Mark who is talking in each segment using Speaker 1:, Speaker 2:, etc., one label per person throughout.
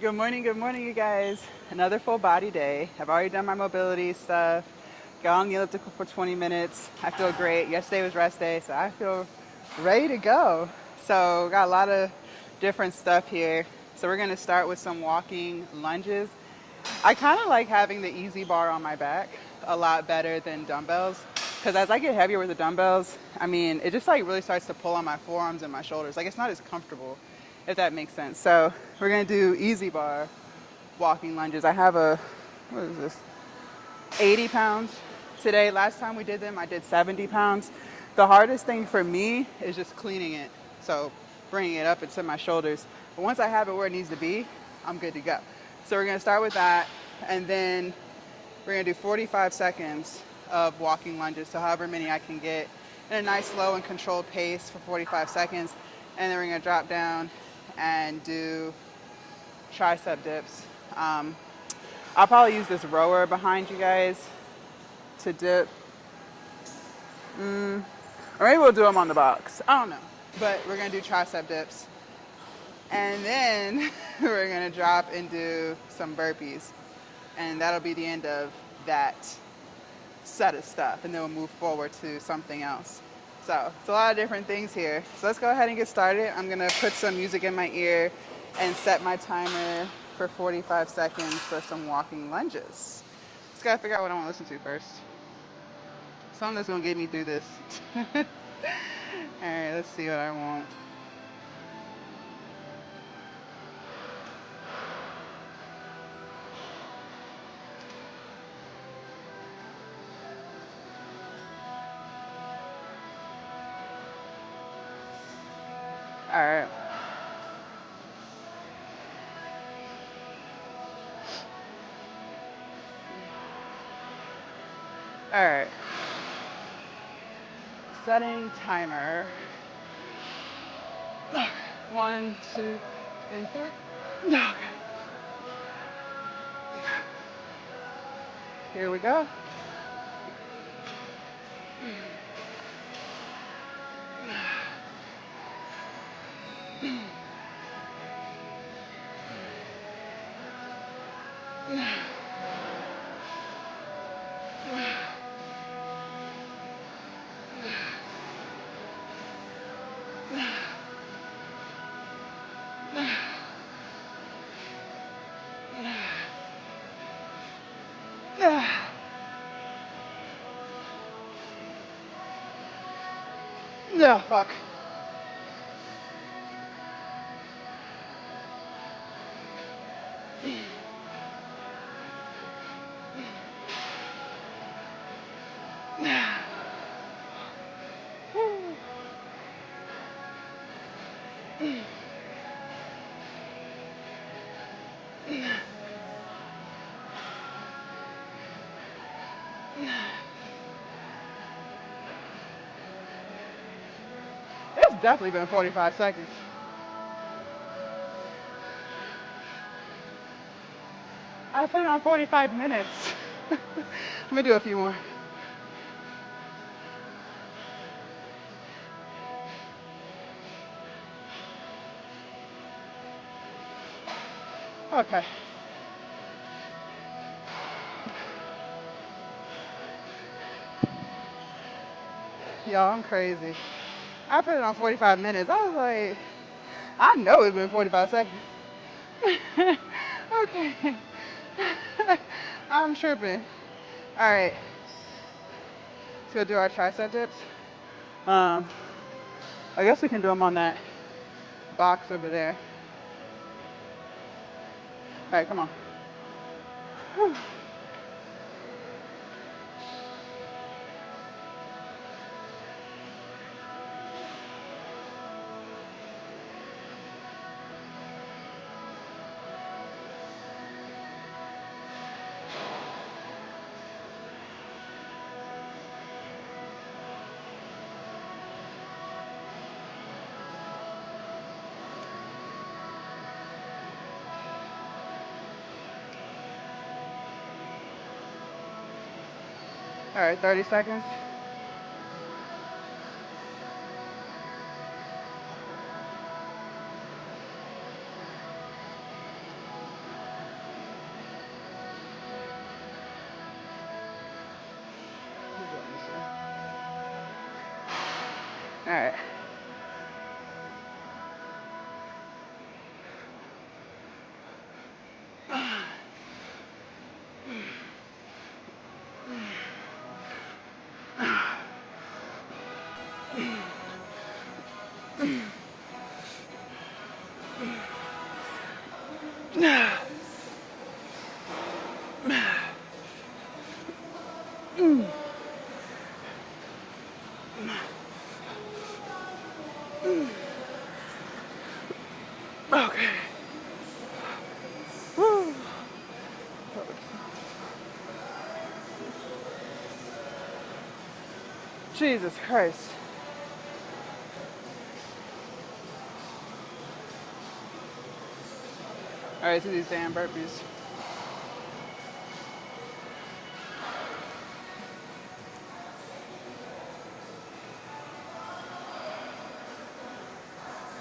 Speaker 1: Good morning, you guys. Another full body day. I've already done my mobility stuff. Got on the elliptical for 20 minutes. I feel great. Yesterday was rest day, so I feel ready to go. So, got a lot of different stuff here. So, we're going to start with some walking lunges. I kind of like having the easy bar on my back a lot better than dumbbells. Because as I get heavier with the dumbbells, I mean, it just like really starts to pull on my forearms and my shoulders. Like it's not as comfortable, if that makes sense. So we're gonna do easy bar walking lunges. I have what is this, 80 pounds today. Last time we did them, I did 70 pounds. The hardest thing for me is just cleaning it. So bringing it up into my shoulders. But once I have it where it needs to be, I'm good to go. So we're gonna start with that, and then we're gonna do 45 seconds of walking lunges, so however many I can get in a nice slow and controlled pace for 45 seconds. And then we're gonna drop down and do tricep dips. Um, I'll probably use this rower behind you guys to dip. Or maybe we'll do them on the box. I don't know. But we're gonna do tricep dips. And then we're gonna drop and do some burpees. And that'll be the end of that set of stuff. And then we'll move forward to something else. So it's a lot of different things here. So let's go ahead and get started. I'm gonna put some music in my ear and set my timer for 45 seconds for some walking lunges. Just gotta figure out what I wanna listen to first. Something that's gonna get me through this. All right, let's see what I want. All right. All right. Setting timer. One, two, and three. Okay. Here we go. No, fuck. It's definitely been 45 seconds. I put it on 45 minutes. Let me do a few more. Okay. Y'all, I'm crazy. I put it on 45 minutes. I was like, I know it's been 45 seconds. Okay. I'm tripping. All right. Let's go do our tricep dips. Um, I guess we can do them on that box over there. All right, come on. All right, 30 seconds. All right. Okay. Woo. Jesus Christ. All right, so these damn burpees.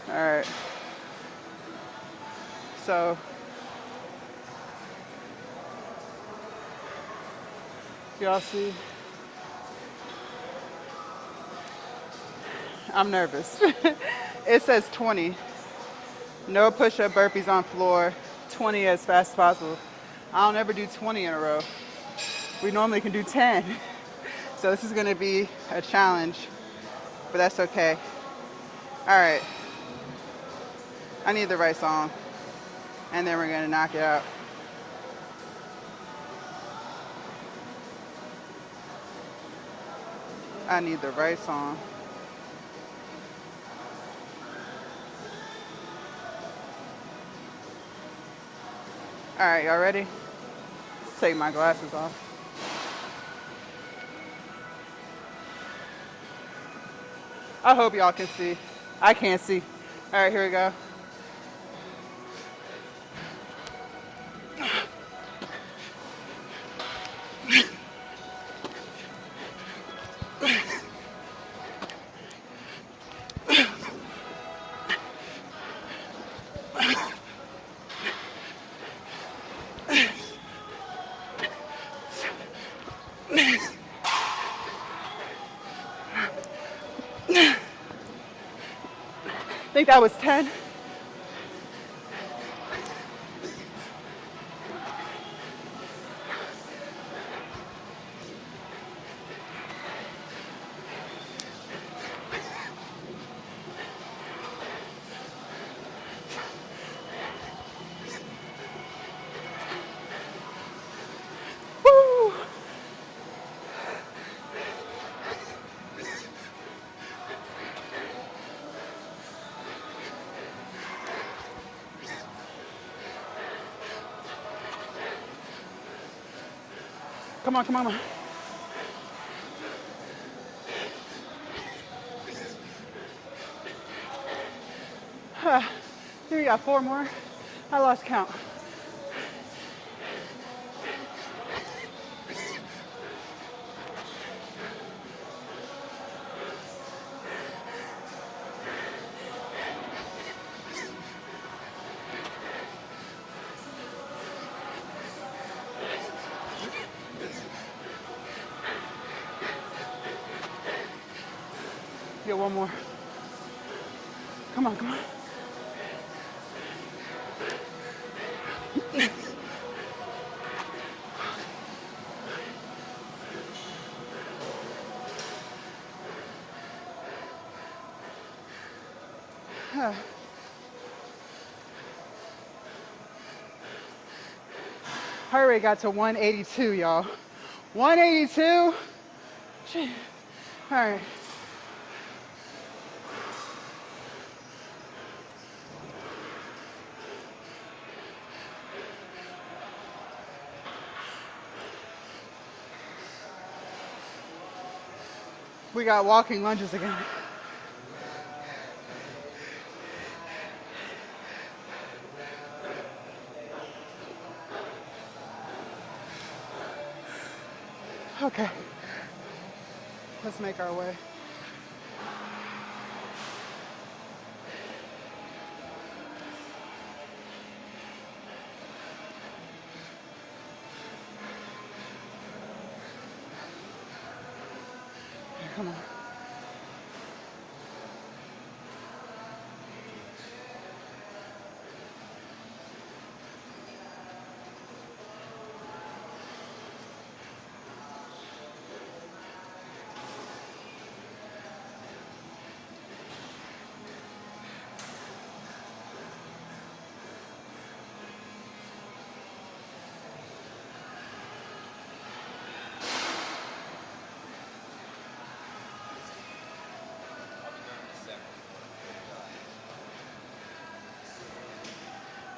Speaker 1: All right. So, y'all see, I'm nervous. It says 20. No push-up burpees on floor. 20 as fast as possible. I don't ever do 20 in a row. We normally can do 10. So this is gonna be a challenge, but that's okay. All right. I need the right song, and then we're gonna knock it out. I need the right song. All right, y'all ready? Take my glasses off. I hope y'all can see. I can't see. All right, here we go. I think that was 10. Woo! Come on, come on, come on. Here we got 4 more. I lost count. Get 1 more. Come on, come on. Heart rate got to 182, y'all. 182. Shit. All right. We got walking lunges again. Okay. Let's make our way. Come on.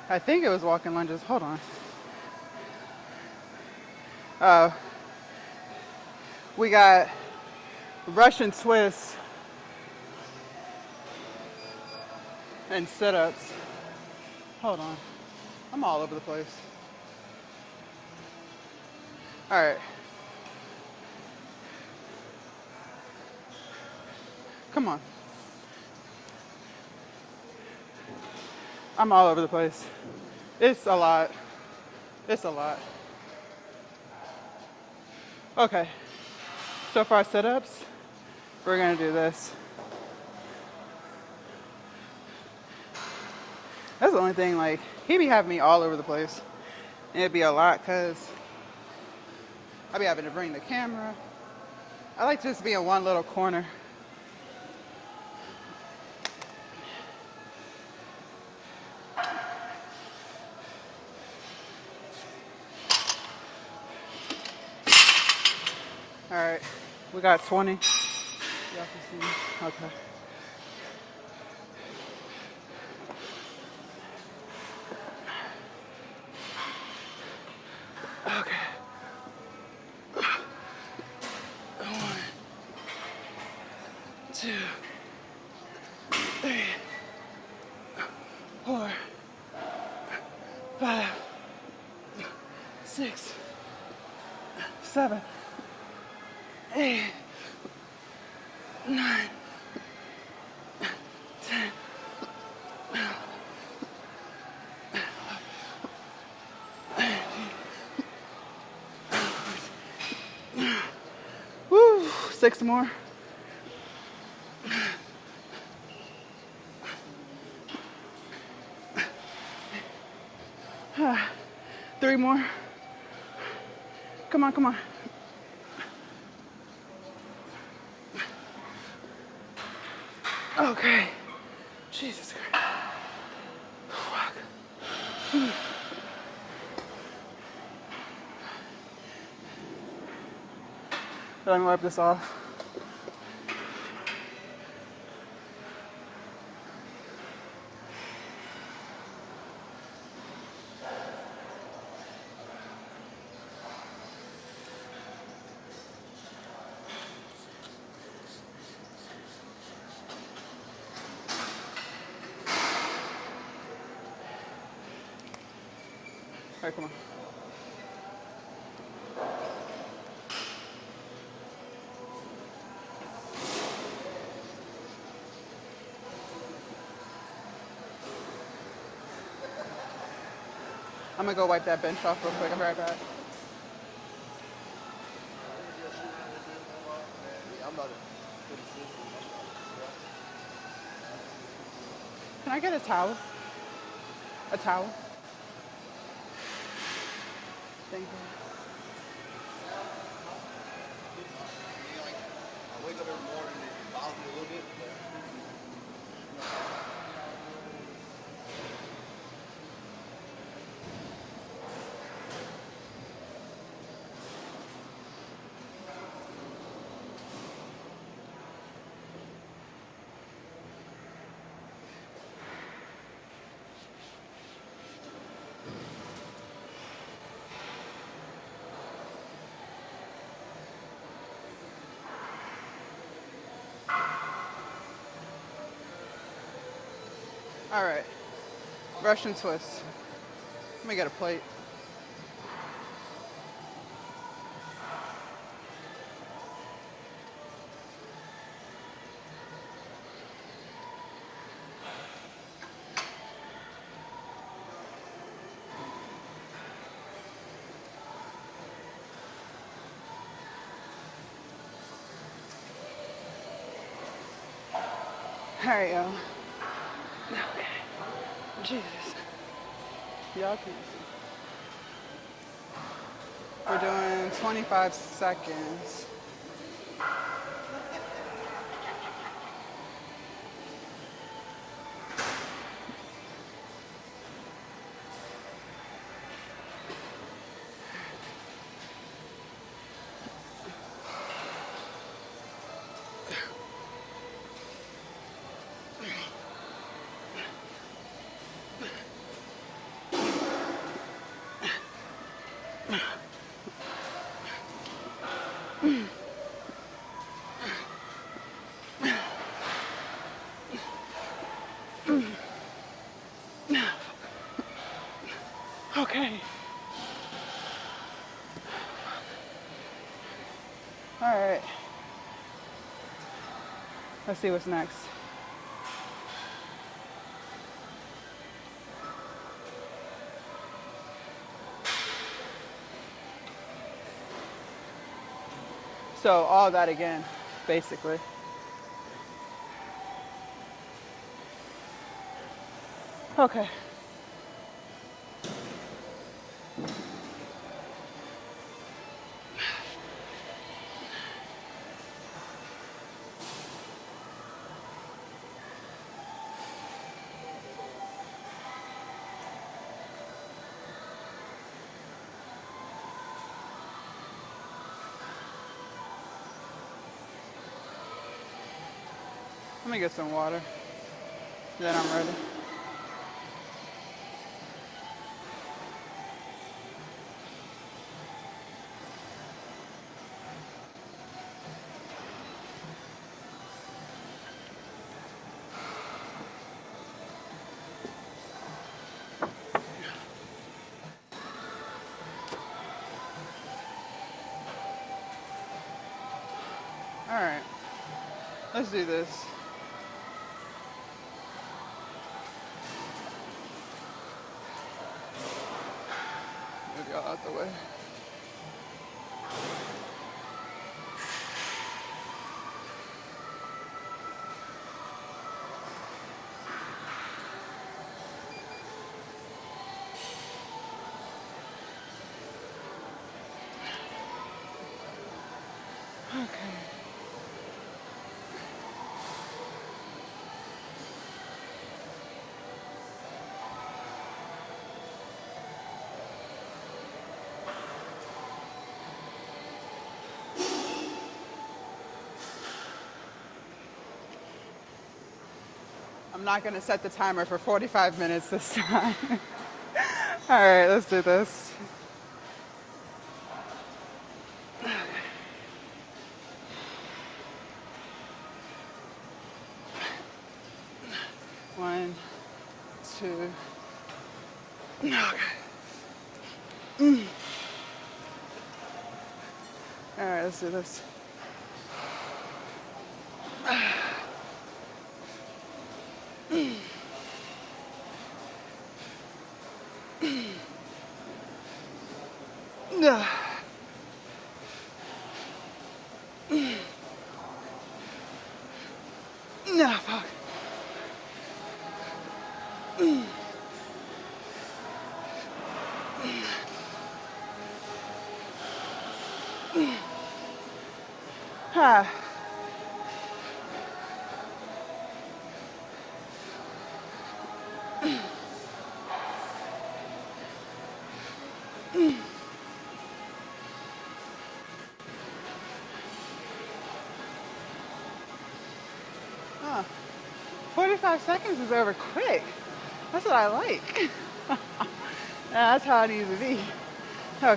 Speaker 1: I think it was walking lunges. Hold on. Uh, we got Russian twists and sit-ups. Hold on. I'm all over the place. All right. Come on. I'm all over the place. It's a lot. It's a lot. Okay. So for our sit-ups, we're gonna do this. That's the only thing, like, he be having me all over the place. And it'd be a lot, cause I be having to bring the camera. I like to just be in one little corner. All right, we got 20. Y'all can see. Okay. Okay. 1, 2, 3, 4, 5, 6, 7, 8, 9, 10. Woo! 6 more. 3 more. Come on, come on. Okay. Jesus Christ. Fuck. Let me wipe this off. All right, come on. I'm gonna go wipe that bench off real quick. I'll be right back. Can I get a towel? A towel? Thank you.
Speaker 2: I wake up every morning and it bothers me a little bit.
Speaker 1: All right. Russian twist. Let me get a plate. All right, y'all. Okay. Jesus. Y'all can see. We're doing 25 seconds. Okay. All right. Let's see what's next. So all that again, basically. Okay. Let me get some water. Then I'm ready. All right. Let's do this. Move y'all out the way. Okay. I'm not gonna set the timer for 45 minutes this time. All right, let's do this. One, two. Okay. All right, let's do this. No, fuck. Ah. Huh. 45 seconds is over quick. That's what I like. That's how it needs to be. Okay.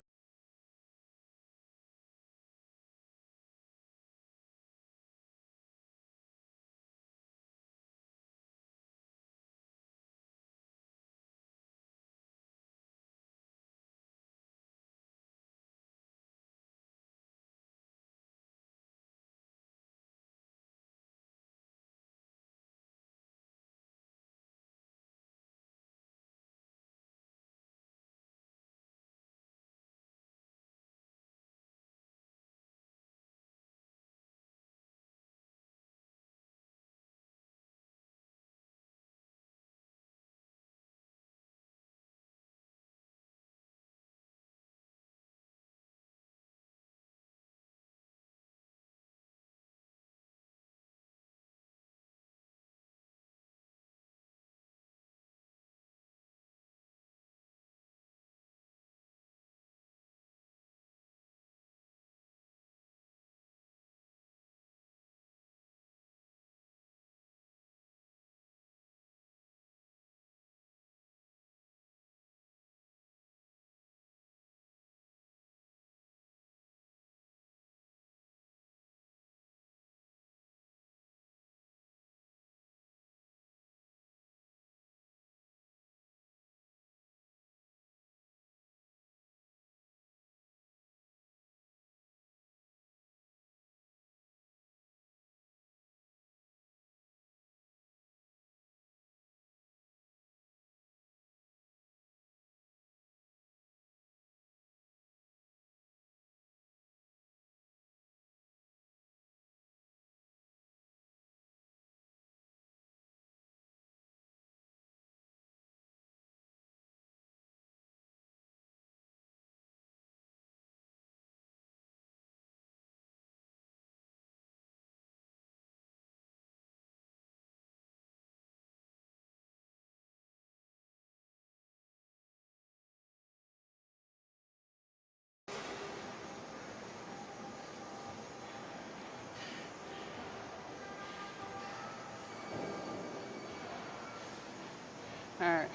Speaker 1: All right.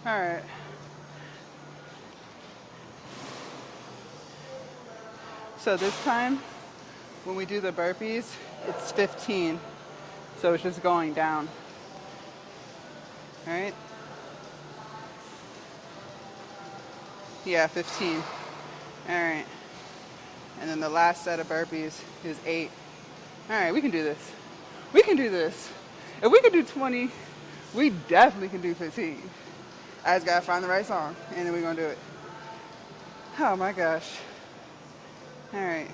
Speaker 1: All right. So this time, when we do the burpees, it's 15. So it's just going down. All right? Yeah, 15. All right. And then the last set of burpees is 8. All right, we can do this. We can do this. If we can do 20, we definitely can do 15. I just gotta find the right song, and then we're gonna do it. Oh my gosh. All right.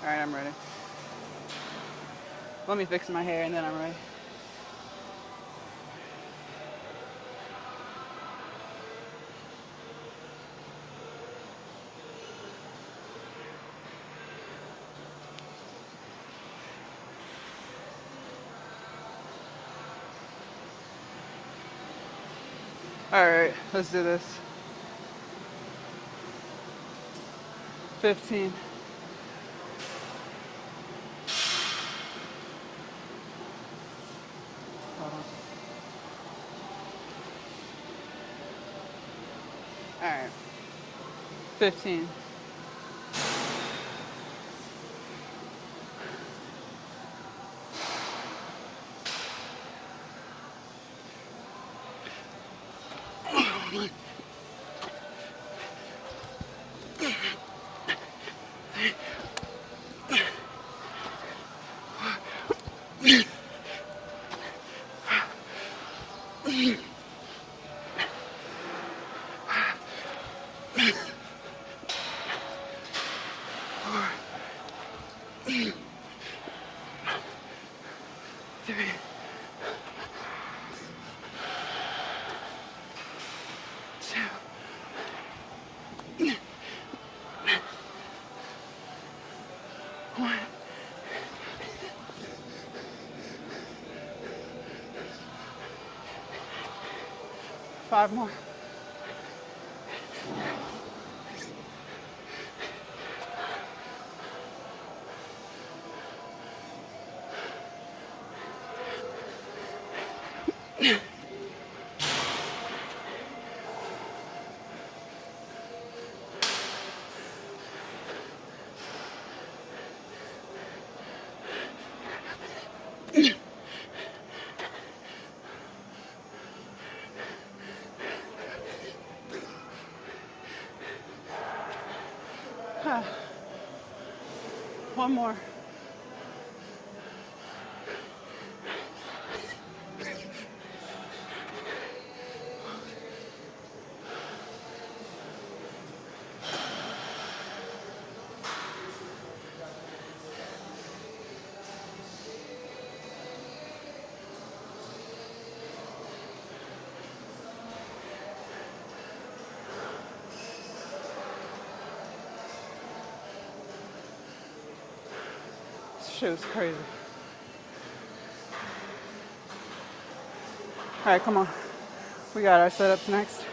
Speaker 1: All right, I'm ready. Let me fix my hair, and then I'm ready. All right, let's do this. 15. Hold on. All right. 15. Three. 2. 1. 5 more. 1 more. This shit was crazy. All right, come on. We got our setups next.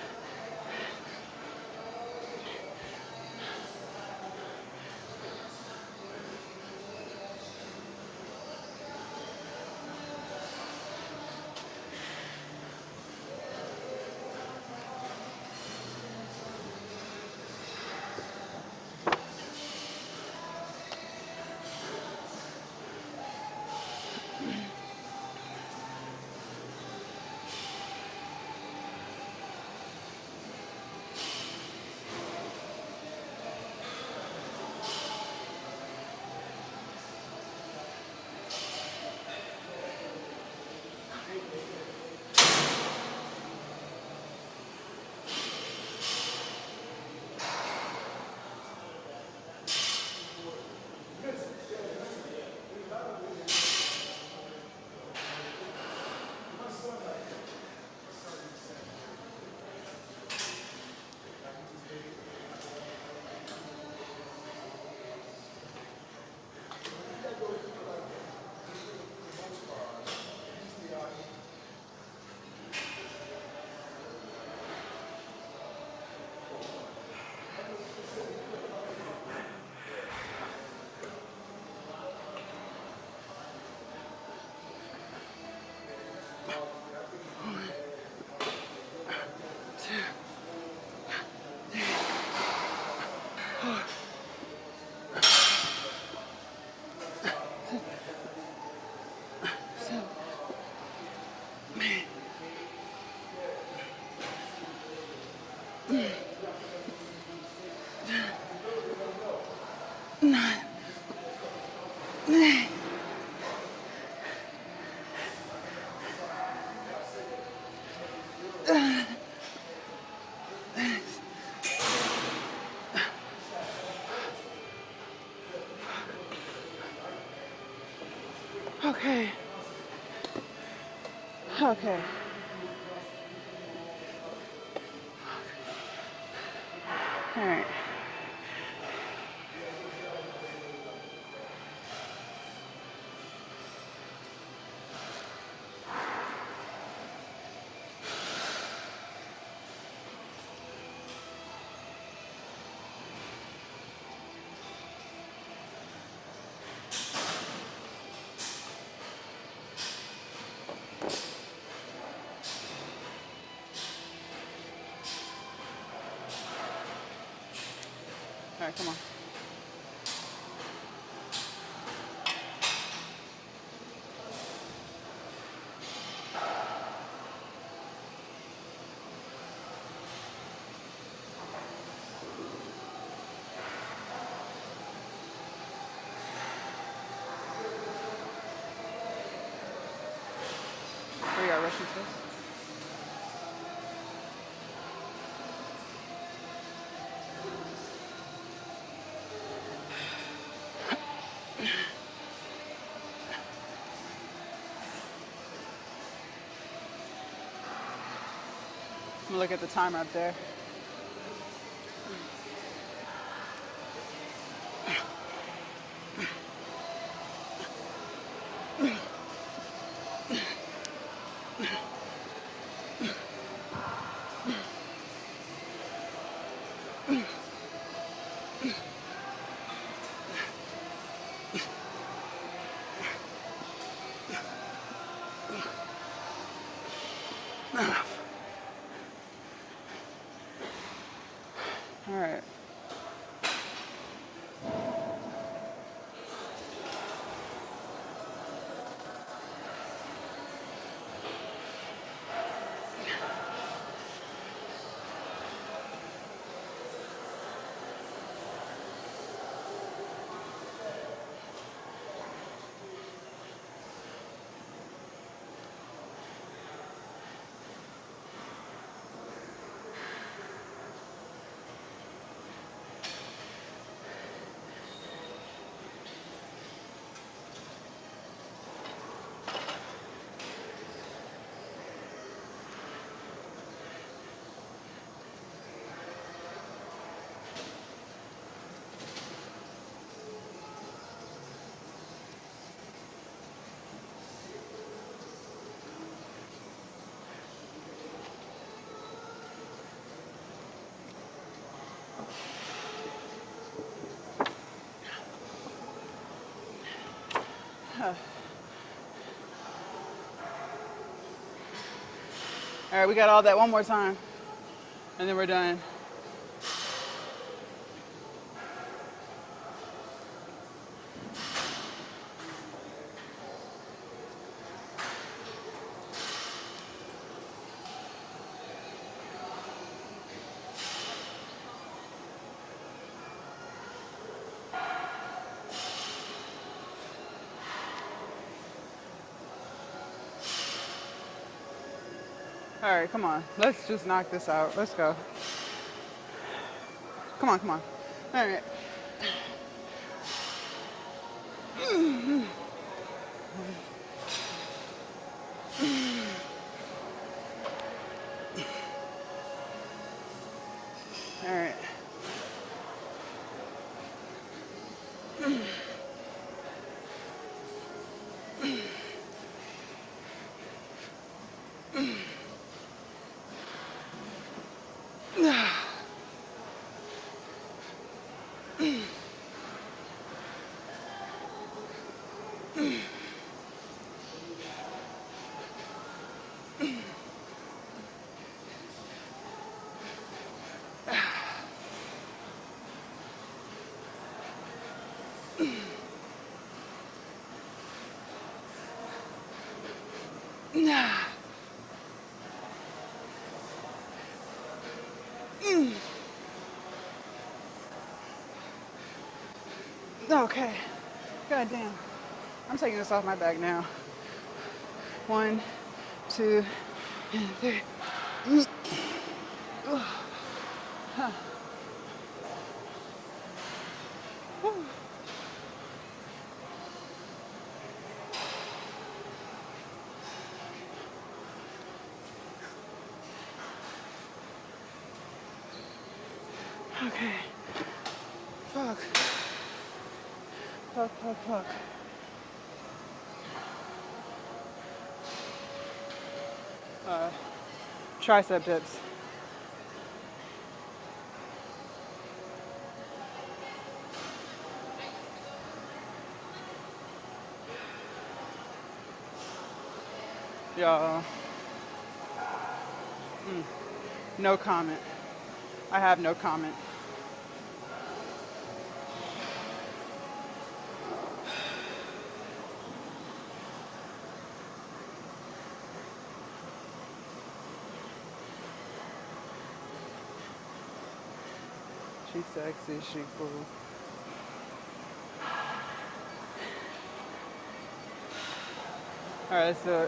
Speaker 1: Okay. Okay. All right. All right, come on. We are rushing this. I'm gonna look at the timer up there. All right. All right, we got all that one more time, and then we're done. All right, come on. Let's just knock this out. Let's go. Come on, come on. All right. All right. Okay. God damn. I'm taking this off my back now. 1, 2, and 3. Okay. Fuck. Fuck, fuck, fuck. Tricep dips. Y'all, no comment. I have no comment. She sexy, she cool. All right, so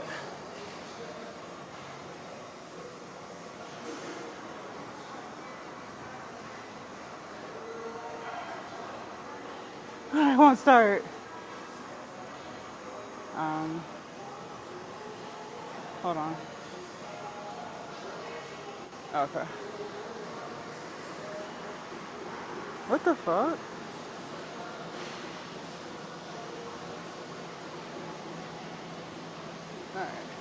Speaker 1: I won't start. Um, Hold on. Okay. What the fuck? All right.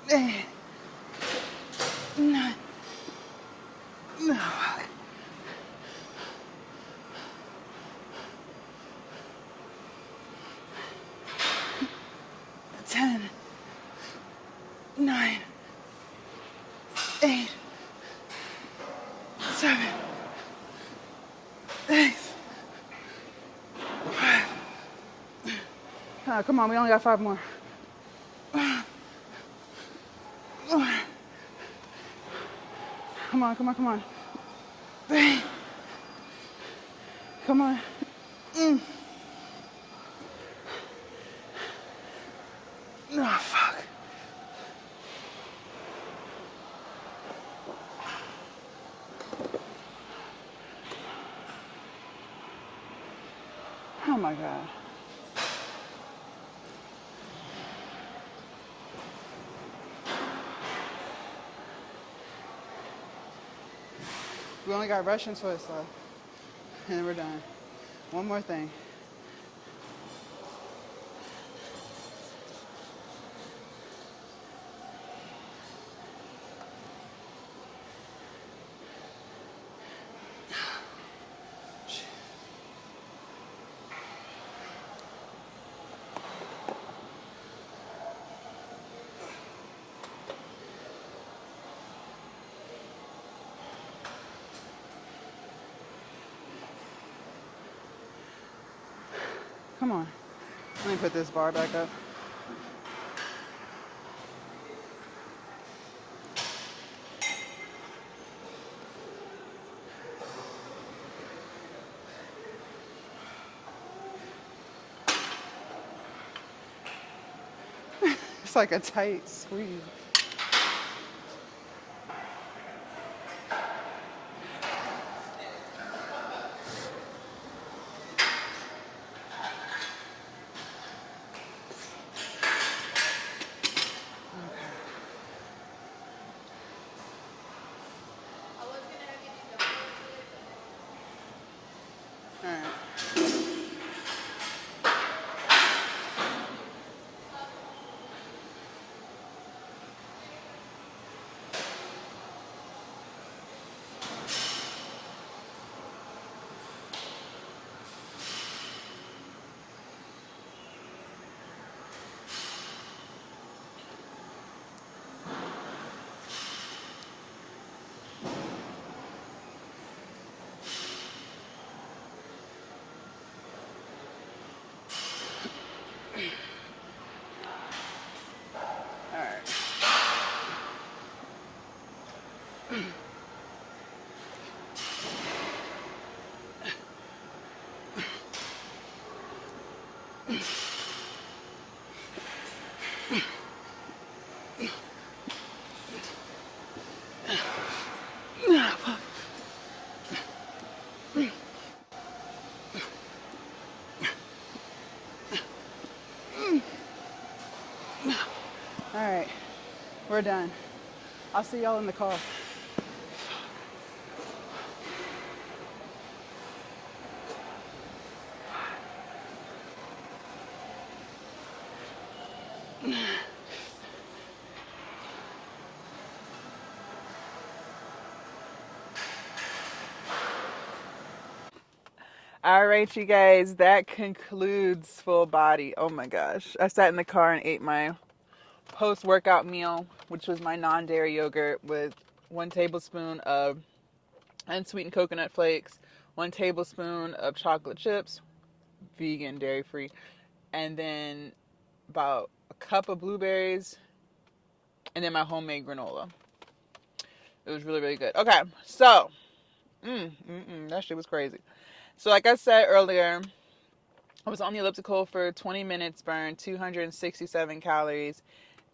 Speaker 1: 8, 9, no, fuck. 10, 9, 8, 7, 6, 5. Come on, we only got 5 more. Come on, come on, come on. 3. Come on. Oh, fuck. Oh my God. We only got Russian twist left. And then we're done. One more thing. Come on. Let me put this bar back up. It's like a tight squeeze. All right. All right. All right. We're done. I'll see y'all in the car. All right, you guys, that concludes full body. Oh my gosh. I sat in the car and ate my post workout meal, which was my non dairy yogurt with 1 tablespoon of unsweetened coconut flakes, 1 tablespoon of chocolate chips, vegan, dairy free, and then about a cup of blueberries, and then my homemade granola. It was really, really good. Okay, so, that shit was crazy. So, like I said earlier, I was on the elliptical for 20 minutes, burned 267 calories.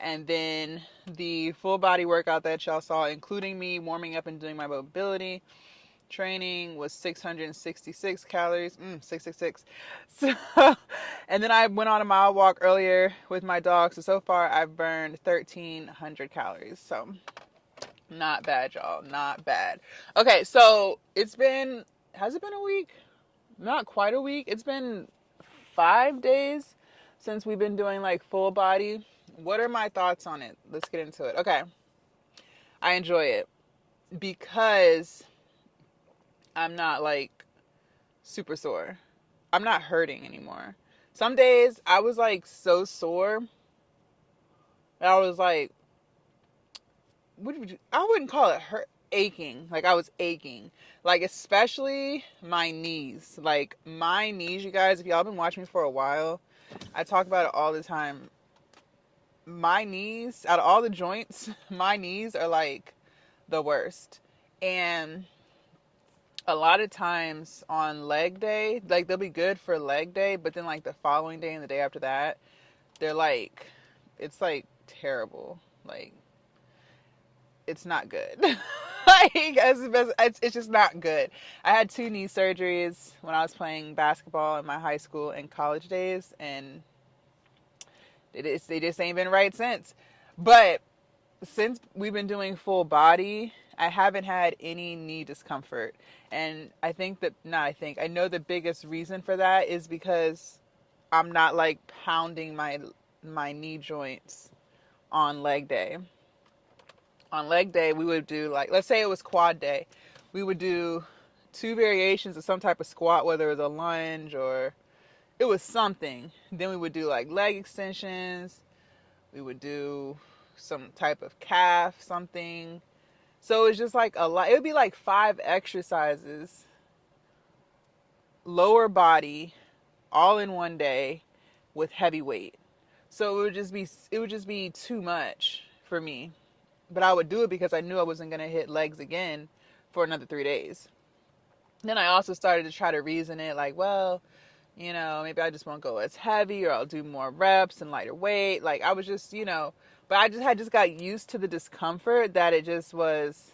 Speaker 1: And then the full body workout that y'all saw, including me warming up and doing my mobility training, was 666 calories. 666. So, and then I went on a mile walk earlier with my dog. So far I've burned 1,300 calories. So not bad, y'all. Not bad. Okay, so has it been a week? Not quite a week. It's been 5 days since we've been doing like full body. What are my thoughts on it? Let's get into it. Okay. I enjoy it because I'm not like super sore. I'm not hurting anymore. Some days I was like so sore. I was like, I wouldn't call it hurt, aching. Like I was aching. Like especially my knees. Like my knees, you guys, if y'all been watching me for a while, I talk about it all the time. My knees, out of all the joints, my knees are like the worst. And a lot of times on leg day, like they'll be good for leg day, but then like the following day and the day after that, they're like, it's like terrible. Like it's not good. Like it's just not good. I had 2 knee surgeries when I was playing basketball in my high school and college days, and they just ain't been right since. But since we've been doing full body, I haven't had any knee discomfort. And I know the biggest reason for that is because I'm not like pounding my knee joints on leg day. On leg day, we would do like, let's say it was quad day, we would do 2 variations of some type of squat, whether it was a lunge or it was something. Then we would do like leg extensions. We would do some type of calf, something. So it's just like a lot. It would be like 5 exercises, lower body, all in one day with heavy weight. So it would just be too much for me. But I would do it because I knew I wasn't gonna hit legs again for another 3 days. Then I also started to try to reason it like, well, maybe I just won't go as heavy or I'll do more reps and lighter weight. Like I was just, but I just got used to the discomfort that it just was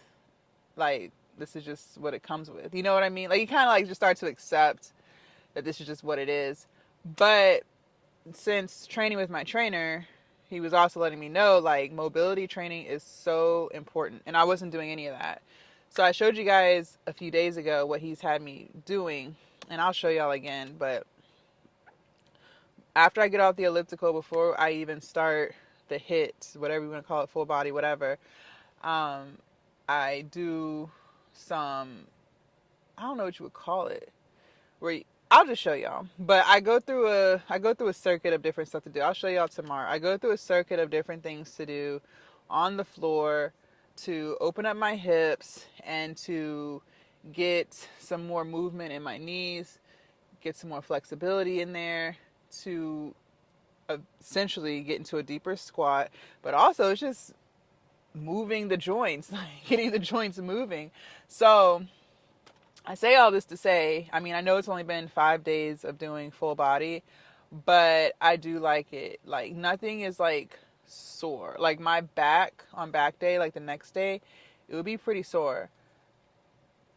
Speaker 1: like, this is just what it comes with. You know what I mean? Like you kind of like just start to accept that this is just what it is. But since training with my trainer, he was also letting me know like mobility training is so important. And I wasn't doing any of that. So I showed you guys a few days ago what he's had me doing, and I'll show y'all again. But after I get off the elliptical, before I even start the hit, whatever you want to call it, full body, whatever, um, I do some, I don't know what you would call it, where I'll just show y'all. But I go through a circuit of different stuff to do. I'll show y'all tomorrow. I go through a circuit of different things to do on the floor to open up my hips and to get some more movement in my knees, get some more flexibility in there, to essentially get into a deeper squat. But also it's just moving the joints, getting the joints moving. So I say all this to say, I mean, I know it's only been 5 days of doing full body, but I do like it. Like nothing is like sore. Like my back on back day, like the next day, it would be pretty sore.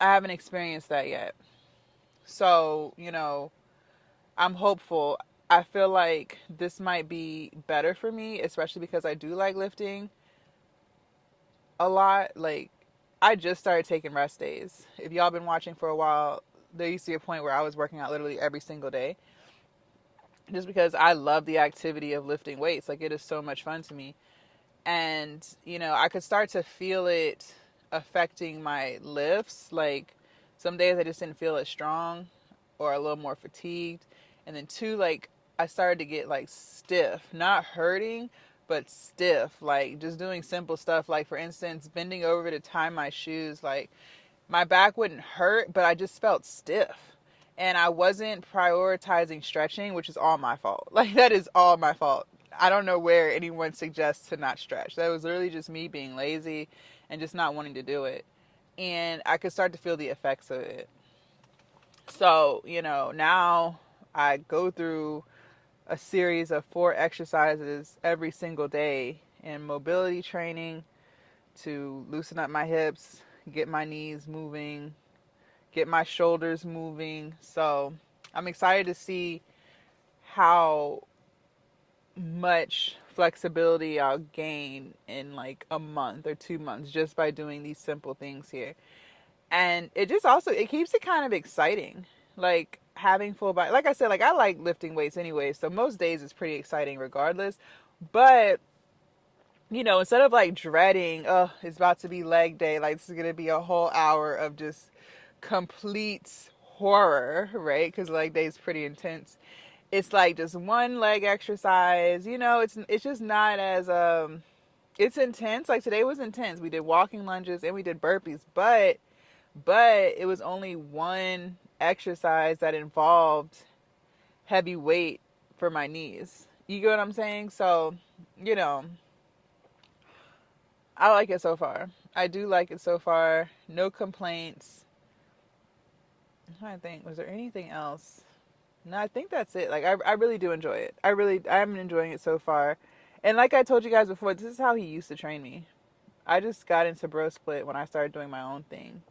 Speaker 1: I haven't experienced that yet. So, I'm hopeful. I feel like this might be better for me, especially because I do like lifting a lot. Like, I just started taking rest days. If y'all been watching for a while, there used to be a point where I was working out literally every single day just because I love the activity of lifting weights. Like, it is so much fun to me. And, I could start to feel it affecting my lifts. Like, some days I just didn't feel as strong or a little more fatigued. And then, two, like, I started to get like stiff, not hurting, but stiff. Like, just doing simple stuff. Like, for instance, bending over to tie my shoes. Like, my back wouldn't hurt, but I just felt stiff. And I wasn't prioritizing stretching, which is all my fault. Like, that is all my fault. I don't know where anyone suggests to not stretch. That was literally just me being lazy and just not wanting to do it. And I could start to feel the effects of it. So, now I go through a series of 4 exercises every single day in mobility training to loosen up my hips, get my knees moving, get my shoulders moving. So I'm excited to see how much flexibility I'll gain in like a month or 2 months just by doing these simple things here. And it just also, it keeps it kind of exciting. Like having full body, like I said, like I like lifting weights anyway. So most days it's pretty exciting regardless. But instead of like dreading, oh, it's about to be leg day, like this is going to be a whole hour of just complete horror, right? Because leg day is pretty intense. It's like just one leg exercise. It's just not as it's intense. Like today was intense. We did walking lunges and we did burpees, but it was only one exercise that involved heavy weight for my knees. You get what I'm saying? So, you know, I like it so far. I do like it so far. No complaints. I'm trying to think, was there anything else? No, I think that's it. Like I really do enjoy it. I'm enjoying it so far. And like I told you guys before, this is how he used to train me. I just got into Bro Split when I started doing my own thing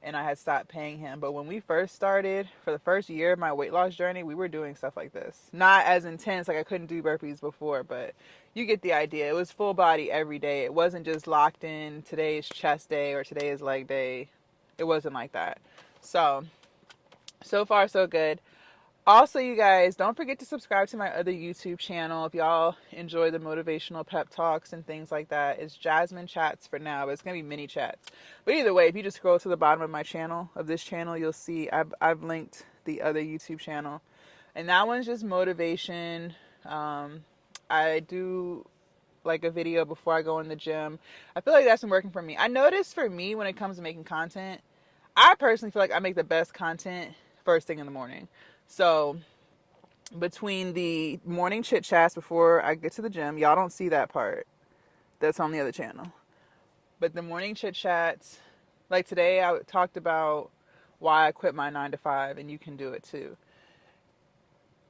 Speaker 1: and I had stopped paying him. But when we first started, for the first year of my weight loss journey, we were doing stuff like this. Not as intense, like I couldn't do burpees before, but you get the idea. It was full body every day. It wasn't just locked in, today is chest day or today is leg day. It wasn't like that. So far so good. Also, you guys, don't forget to subscribe to my other YouTube channel if y'all enjoy the motivational pep talks and things like that. It's Jasmine Chats for now, but it's going to be mini chats. But either way, if you just scroll to the bottom of my channel, of this channel, you'll see I've linked the other YouTube channel. And that one's just motivation. I do like a video before I go in the gym. I feel like that's been working for me. I noticed for me when it comes to making content, I personally feel like I make the best content first thing in the morning. So between the morning chit chats before I get to the gym, y'all don't see that part. That's on the other channel. But the morning chit chats, like today, I talked about why I quit my 9 to 5, and you can do it too.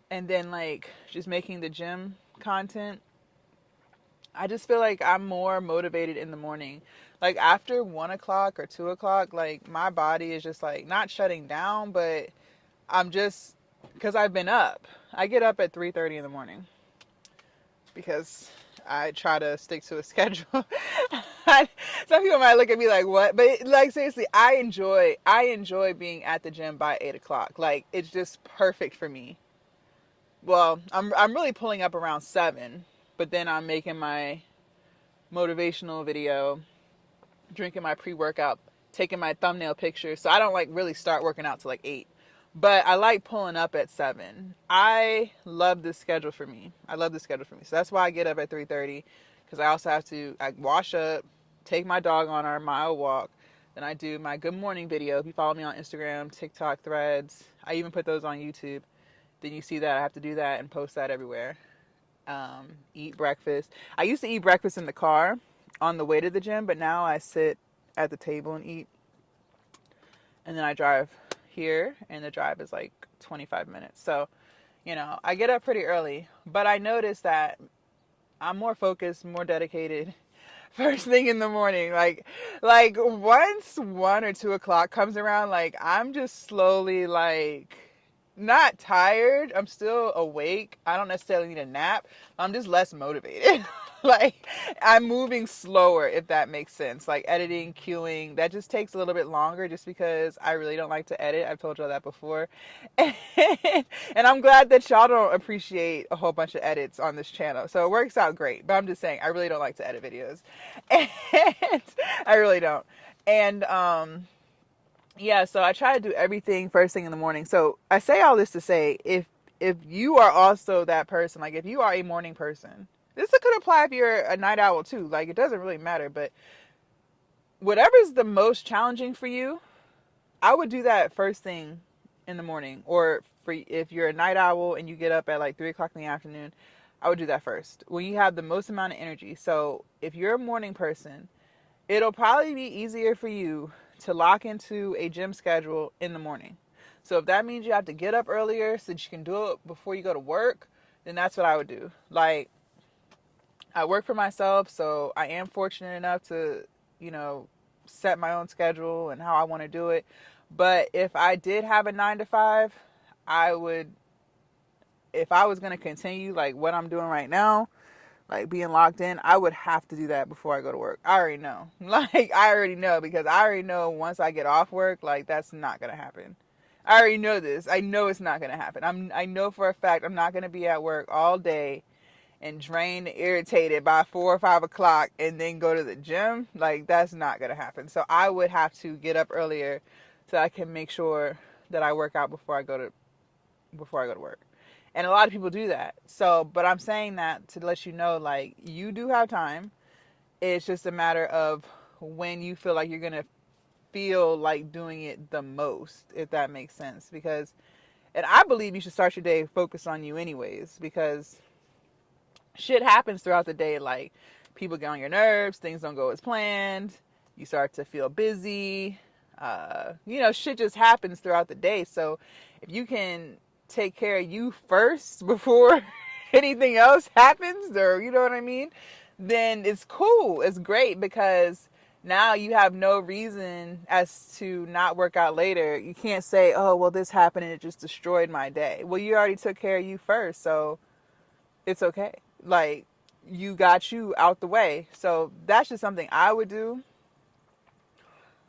Speaker 1: And then like just making the gym content, I just feel like I'm more motivated in the morning. Like after 1 o'clock or 2 o'clock, like my body is just like not shutting down, but I'm just, because I've been up. I get up at 3:30 in the morning because I try to stick to a schedule. Some people might look at me like, what? But like seriously, I enjoy being at the gym by 8 o'clock. Like it's just perfect for me. Well, I'm really pulling up around 7, but then I'm making my motivational video, drinking my pre-workout, taking my thumbnail pictures. So I don't like really start working out till like 8. But I like pulling up at 7. I love this schedule for me. So that's why I get up at 3:30, because I also have to wash up, take my dog on our mile walk. Then I do my good morning video. If you follow me on Instagram, TikTok, Threads, I even put those on YouTube. Then you see that I have to do that and post that everywhere. Eat breakfast. I used to eat breakfast in the car on the way to the gym, but now I sit at the table and eat. And then I drive here, and the drive is like 25 minutes. So, I get up pretty early, but I notice that I'm more focused, more dedicated first thing in the morning. Like once 1 or 2 o'clock comes around, like I'm just slowly like not tired. I'm still awake. I don't necessarily need a nap. I'm just less motivated. Like I'm moving slower, if that makes sense. Like editing, queuing, that just takes a little bit longer just because I really don't like to edit. I've told y'all that before. And I'm glad that y'all don't appreciate a whole bunch of edits on this channel. So it works out great. But I'm just saying, I really don't like to edit videos. And I really don't. And yeah, so I try to do everything first thing in the morning. So I say all this to say, if you are also that person, like if you are a morning person, this could apply if you're a night owl too. Like it doesn't really matter, but whatever's the most challenging for you, I would do that first thing in the morning. Or if you're a night owl and you get up at like 3 o'clock in the afternoon, I would do that first when you have the most amount of energy. So if you're a morning person, it'll probably be easier for you to lock into a gym schedule in the morning. So if that means you have to get up earlier so that you can do it before you go to work, then that's what I would do. Like I work for myself, so I am fortunate enough to, set my own schedule and how I want to do it. But if I did have a 9 to 5, I would, if I was going to continue like what I'm doing right now, like being locked in, I would have to do that before I go to work. I already know. Like I already know, because I already know once I get off work, like that's not going to happen. I already know this. I know it's not going to happen. I know for a fact I'm not going to be at work all day and drained and irritated by 4 or 5 o'clock and then go to the gym. Like, that's not gonna happen. So I would have to get up earlier so I can make sure that I work out before I go to work. And a lot of people do that. So, but I'm saying that to let you know, like, you do have time. It's just a matter of when you feel like you're gonna feel like doing it the most, if that makes sense. Because, and I believe you should start your day focused on you anyways, because shit happens throughout the day. Like, people get on your nerves, things don't go as planned, you start to feel busy. Shit just happens throughout the day. So if you can take care of you first before anything else happens, or you know what I mean, then it's cool. It's great because now you have no reason as to not work out later. You can't say, oh, well, this happened and it just destroyed my day. Well, you already took care of you first, so it's okay. Like, you got you out the way. So that's just something I would do.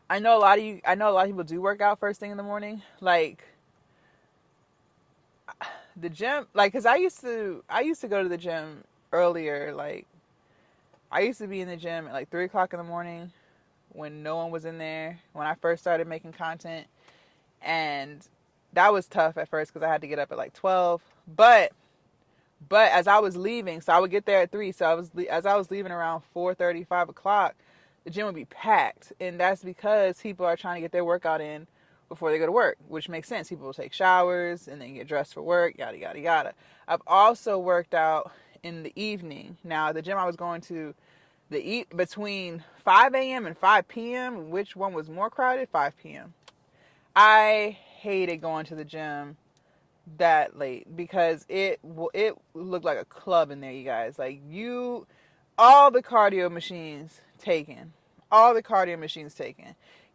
Speaker 1: I know a lot of people do work out first thing in the morning. Like, the gym, like, cause I used to go to the gym earlier. Like, I used to be in the gym at like 3 o'clock in the morning when no one was in there, when I first started making content. And that was tough at first because I had to get up at like 12. But as I was leaving, so I would get there at 3. So as I was leaving around 4:30, 5 o'clock, the gym would be packed, and that's because people are trying to get their workout in before they go to work, which makes sense. People will take showers and then get dressed for work, yada yada yada. I've also worked out in the evening. Now, the gym I was going to, between 5 a.m. and 5 p.m., which one was more crowded? 5 p.m. I hated going to the gym that late because it looked like a club in there, you guys. Like, all the cardio machines taken,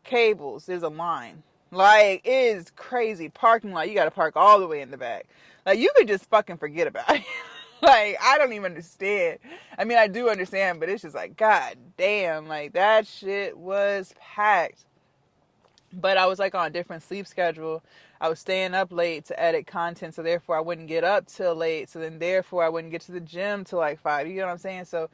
Speaker 1: cables. There's a line. Like, it is crazy. Parking lot, you got to park all the way in the back. Like, you could just fucking forget about it. Like, I don't even understand. I mean, I do understand, but it's just like, god damn, like, that shit was packed. But I was like on a different sleep schedule. I was staying up late to edit content, so therefore I wouldn't get up till late. So then therefore I wouldn't get to the gym till like 5. You know what I'm saying? So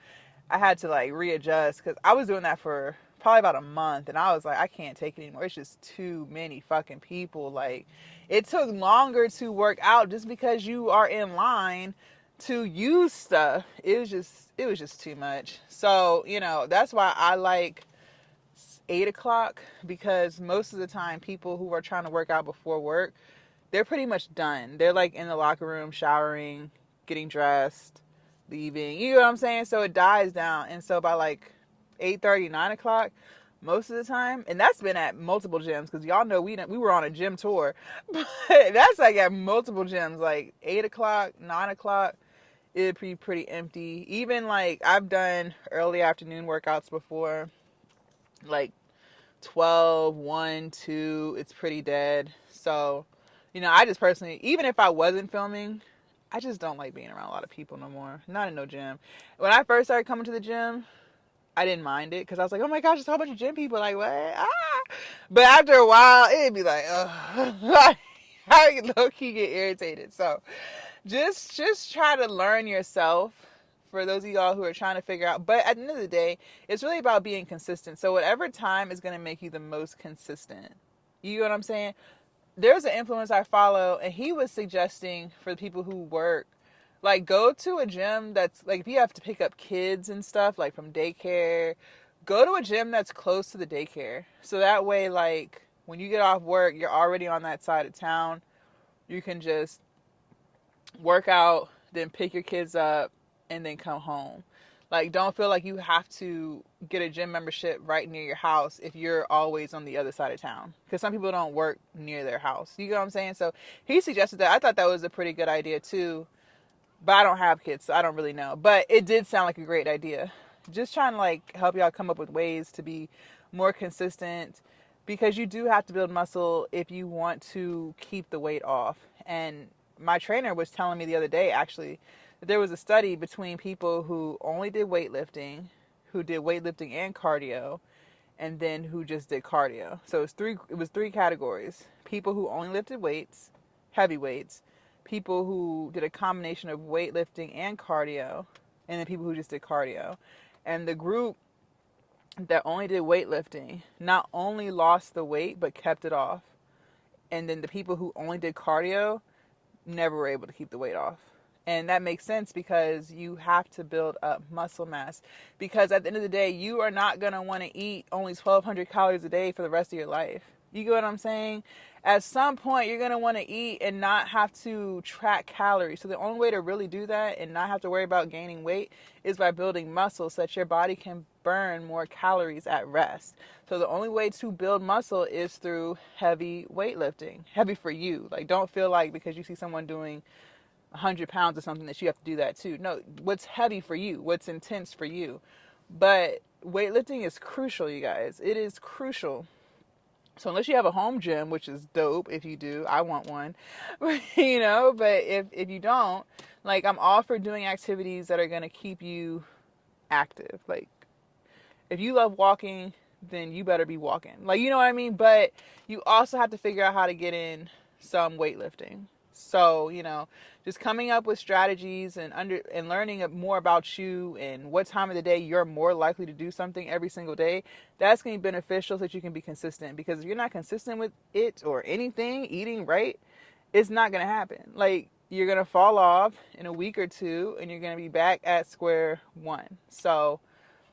Speaker 1: I had to like readjust because I was doing that for probably about a month, and I was like, I can't take it anymore. It's just too many fucking people. Like, it took longer to work out just because you are in line to use stuff. It was just too much. So, that's why I like 8 o'clock, because most of the time people who are trying to work out before work, they're pretty much done. They're like in the locker room, showering, getting dressed, leaving. You know what I'm saying? So it dies down. And so by like 8:30, 9 o'clock, most of the time, and that's been at multiple gyms, because y'all know we were on a gym tour, but that's like at multiple gyms, like 8 o'clock, 9 o'clock, it'd be pretty empty. Even like I've done early afternoon workouts before, like 12, 1, 2, it's pretty dead. So, I just personally, even if I wasn't filming, I just don't like being around a lot of people no more. Not in no gym. When I first started coming to the gym, I didn't mind it because I was like, oh my gosh, there's a whole bunch of gym people. Like, what? Ah. But after a while, it'd be like, ugh. I low key get irritated. So just try to learn yourself, for those of y'all who are trying to figure out. But at the end of the day, it's really about being consistent. So whatever time is going to make you the most consistent. You know what I'm saying? There's an influencer I follow, and he was suggesting for the people who work, like, go to a gym that's like, if you have to pick up kids and stuff like from daycare, go to a gym that's close to the daycare. So that way, like, when you get off work, you're already on that side of town. You can just work out, then pick your kids up, and then come home. Like, don't feel like you have to get a gym membership right near your house if you're always on the other side of town. Because some people don't work near their house. You know what I'm saying? So he suggested that. I thought that was a pretty good idea too. But I don't have kids, so I don't really know. But it did sound like a great idea. Just trying to like help y'all come up with ways to be more consistent, because you do have to build muscle if you want to keep the weight off. And my trainer was telling me the other day, actually, that there was a study between people who only did weightlifting, who did weightlifting and cardio, and then who just did cardio. So it was three categories: people who only lifted weights, heavy weights, people who did a combination of weightlifting and cardio, and then people who just did cardio. And the group that only did weightlifting not only lost the weight but kept it off. And then the people who only did cardio never were able to keep the weight off. And that makes sense because you have to build up muscle mass. Because at the end of the day, you are not going to want to eat only 1,200 calories a day for the rest of your life. You get what I'm saying? At some point, you're going to want to eat and not have to track calories. So the only way to really do that and not have to worry about gaining weight is by building muscle so that your body can burn more calories at rest. So the only way to build muscle is through heavy weightlifting. Heavy for you. Like, don't feel like because you see someone doing 100 pounds or something that you have to do that too. No, what's heavy for you, what's intense for you. But weightlifting is crucial, you guys. It is crucial. So unless you have a home gym, which is dope if you do, I want one, you know, but if you don't, like, I'm all for doing activities that are going to keep you active. Like, if you love walking, then you better be walking. Like, you know what I mean? But you also have to figure out how to get in some weightlifting. So, you know, just coming up with strategies and learning more about you and what time of the day you're more likely to do something every single day, that's going to be beneficial so that you can be consistent. Because if you're not consistent with it or anything, eating right, it's not going to happen. Like, you're going to fall off in a week or two and you're going to be back at square one. So,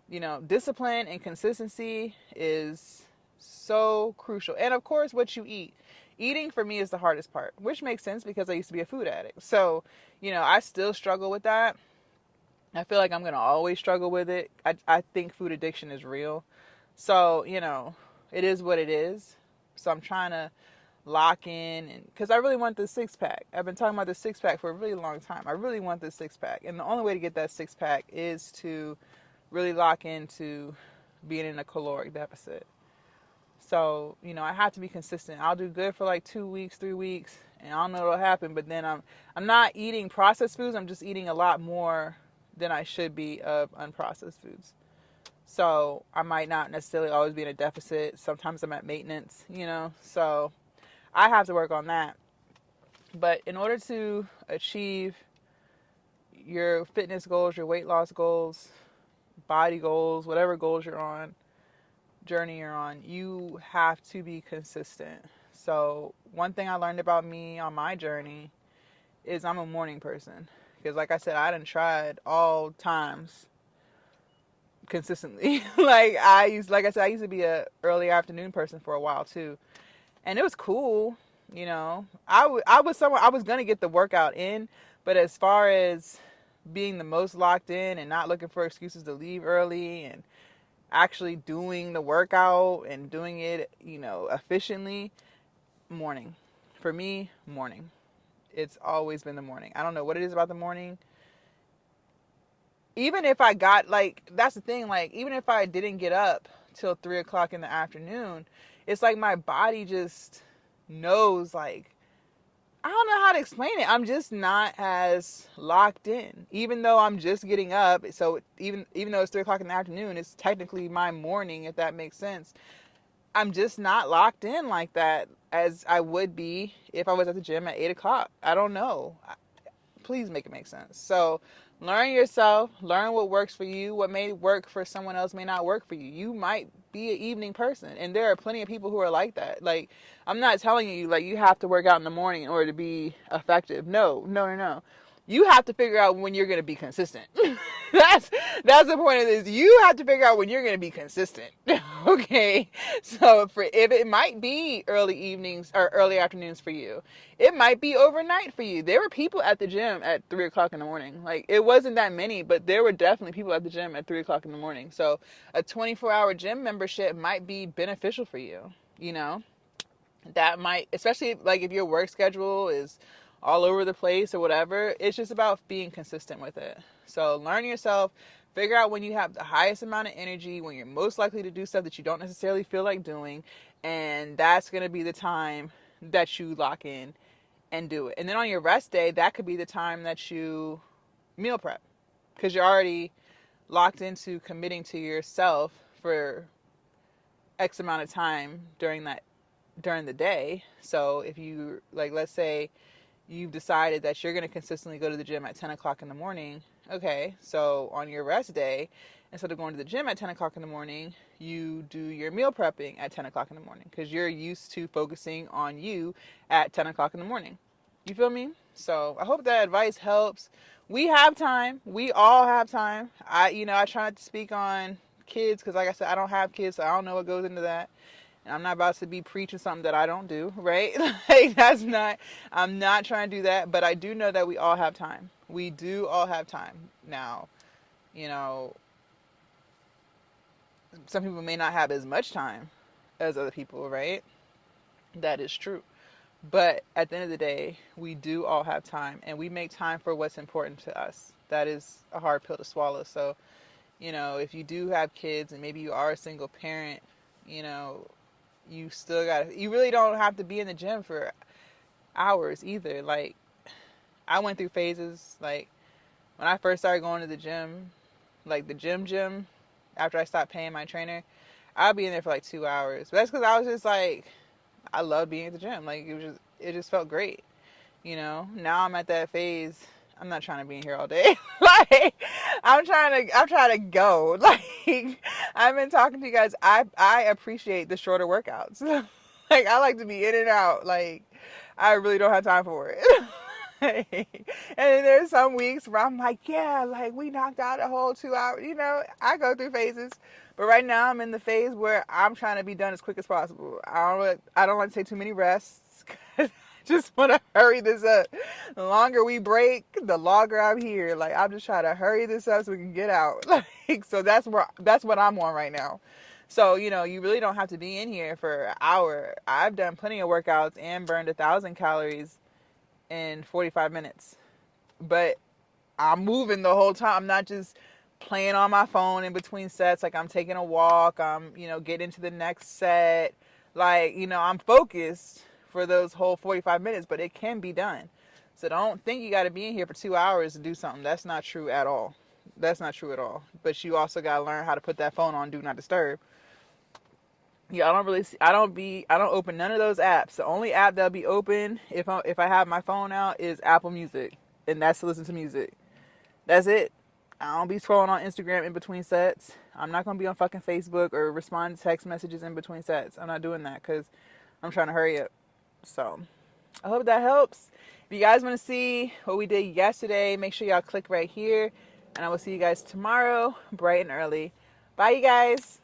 Speaker 1: you know, discipline and consistency is so crucial. And of course, what you eat. Eating for me is the hardest part, which makes sense because I used to be a food addict. So, you know, I still struggle with that. I feel like I'm going to always struggle with it. I think food addiction is real. So, you know, it is what it is. So I'm trying to lock in, and because I really want this six pack. I've been talking about this six pack for a really long time. I really want this six pack. And the only way to get that six pack is to really lock into being in a caloric deficit. So, you know, I have to be consistent. I'll do good for like 2 weeks, 3 weeks, and I don't know what'll happen. But then I'm not eating processed foods. I'm just eating a lot more than I should be of unprocessed foods. So I might not necessarily always be in a deficit. Sometimes I'm at maintenance, you know. So I have to work on that. But in order to achieve your fitness goals, your weight loss goals, body goals, whatever goals you're on, journey you're on, you have to be consistent. So one thing I learned about me on my journey is I'm a morning person. Because like I said, I done tried all times consistently. Like I said, I used to be a early afternoon person for a while too. And it was cool, you know. I was someone, I was going to get the workout in, but as far as being the most locked in and not looking for excuses to leave early and actually doing the workout and doing it, you know, efficiently, morning. For me, morning. It's always been the morning. I don't know what it is about the morning. Even if I got, like, that's the thing, like, even if I didn't get up till 3 o'clock in the afternoon, it's like my body just knows, like, I don't know how to explain it. I'm just not as locked in, even though I'm just getting up. So even though it's 3 o'clock in the afternoon, it's technically my morning, if that makes sense. I'm just not locked in like that as I would be if I was at the gym at 8 o'clock. I don't know. Please make it make sense. So learn yourself, learn what works for you. What may work for someone else may not work for you. You might be an evening person, and there are plenty of people who are like that. Like, I'm not telling you like you have to work out in the morning in order to be effective. No. You have to figure out when you're going to be consistent. that's the point of this. You have to figure out when you're going to be consistent. Okay. So if it might be early evenings or early afternoons for you, it might be overnight for you. There were people at the gym at 3 o'clock in the morning. Like, it wasn't that many, but there were definitely people at the gym at 3 o'clock in the morning. So a 24-hour gym membership might be beneficial for you. You know, that might, especially like if your work schedule is all over the place or whatever, it's just about being consistent with it. So learn yourself, figure out when you have the highest amount of energy, when you're most likely to do stuff that you don't necessarily feel like doing, and that's going to be the time that you lock in and do it. And then on your rest day, that could be the time that you meal prep, because you're already locked into committing to yourself for X amount of time during the day. So if you, like, let's say you've decided that you're going to consistently go to the gym at 10 o'clock in the morning. Okay, so on your rest day, instead of going to the gym at 10 o'clock in the morning, you do your meal prepping at 10 o'clock in the morning because you're used to focusing on you at 10 o'clock in the morning. You feel me? So I hope that advice helps. We have time. We all have time. I try not to speak on kids because, like I said, I don't have kids, so I don't know what goes into that. And I'm not about to be preaching something that I don't do, right? Like, I'm not trying to do that, but I do know that we all have time. We do all have time. Now, you know, some people may not have as much time as other people, right? That is true. But at the end of the day, we do all have time and we make time for what's important to us. That is a hard pill to swallow. So, if you do have kids and maybe you are a single parent, you know, you really don't have to be in the gym for hours either. Like, I went through phases. Like, when I first started going to the gym, like the gym, after I stopped paying my trainer, I'd be in there for like 2 hours. But that's because I was just like, I love being at the gym. Like, it just felt great. Now I'm at that phase. I'm not trying to be in here all day. Like, I'm trying to go. Like, I've been talking to you guys. I appreciate the shorter workouts. Like, I like to be in and out. Like, I really don't have time for it. And then there's some weeks where I'm like, yeah, like we knocked out a whole 2 hours. I go through phases. But right now I'm in the phase where I'm trying to be done as quick as possible. I don't like to take too many rests. Just want to hurry this up. The longer we break, the longer I'm here. Like, I'm just trying to hurry this up so we can get out. Like, so that's what I'm on right now. So, you really don't have to be in here for an hour. I've done plenty of workouts and burned 1,000 calories in 45 minutes. But I'm moving the whole time. I'm not just playing on my phone in between sets. Like, I'm taking a walk. I'm, getting into the next set. Like, I'm focused for those whole 45 minutes, but it can be done. So don't think you got to be in here for 2 hours to do something. That's not true at all. That's not true at all. But you also got to learn how to put that phone on Do Not Disturb. Yeah, I don't open none of those apps. The only app that'll be open if I have my phone out is Apple Music, and that's to listen to music. That's it. I don't be scrolling on Instagram in between sets. I'm not gonna be on fucking Facebook or respond to text messages in between sets. I'm not doing that because I'm trying to hurry up. So I hope that helps. If you guys want to see what we did yesterday, make sure y'all click right here, and I will see you guys tomorrow, bright and early. Bye, you guys.